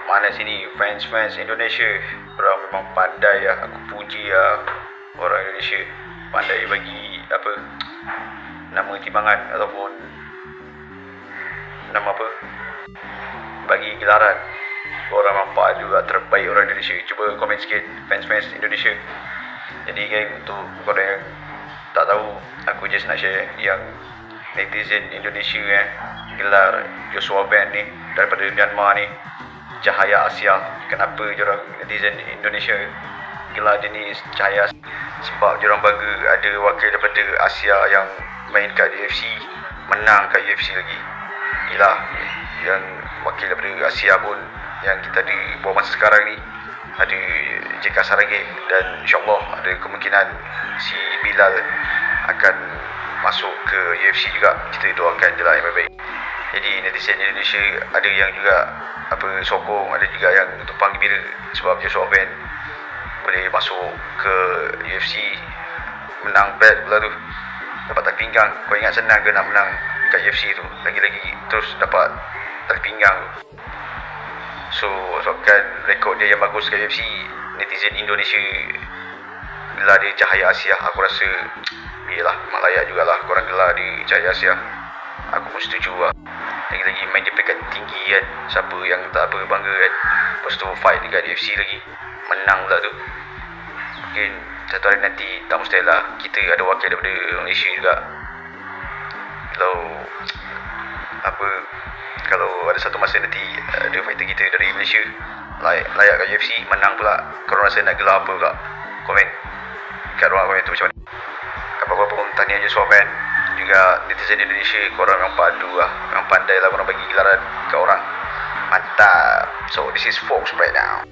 Mana sini fans Indonesia, orang memang pandai lah. Aku puji lah orang Indonesia, pandai bagi apa, nama timbangan ataupun nama apa, bagi gelaran. Orang nampak juga terbaik orang Indonesia. Cuba komen sikit fans Indonesia. Jadi gang, untuk korang yang tak tahu, aku just nak share yang netizen Indonesia gelar Joshua Band ni daripada Myanmar ni Cahaya Asia. Kenapa diorang netizen Indonesia gelar dia ni Cahaya? Sebab diorang bangga ada wakil daripada Asia yang main kat UFC, menang kat UFC lagi. Gila, yang wakil daripada Asia pun yang kita ada buat masa sekarang ni ada JK Saragih, dan insyaAllah ada kemungkinan si Bilal akan masuk ke UFC juga. Kita doakan je lah yang baik-baik. Jadi netizen Indonesia ada yang juga apa, sokong, ada juga yang tumpang gembira sebab Joshua Ben boleh masuk ke UFC, menang belt pula tu, dapat tali pinggang. Kau ingat senang ke nak menang kat UFC tu, lagi-lagi terus dapat tali pinggang tu. So sebabkan rekod dia yang bagus kat UFC, netizen Indonesia gelar dia Cahaya Asia. Aku rasa yelah, memang layak jugalah korang gelar dia Cahaya Asia. Aku pun setuju lah. Lagi-lagi main di peringkat tinggi kan, siapa yang tak apa bangga kan. Lepas tu fight dekat UFC lagi, menang pula tu. Mungkin satu hari nanti, tak mustahil lah, kita ada wakil daripada Malaysia juga. Kalau ada satu masa nanti ada fighter kita dari Malaysia layak kat UFC, menang pula, korang rasa nak gelar apa pula? Komen kat ruang komen tu macam mana. Apa-apa pun, tahniah je Suapan, juga netizen Indonesia, korang memang padu lah, memang pandai lah korang bagi gelaran kat orang. Mantap. So this is Fox right now.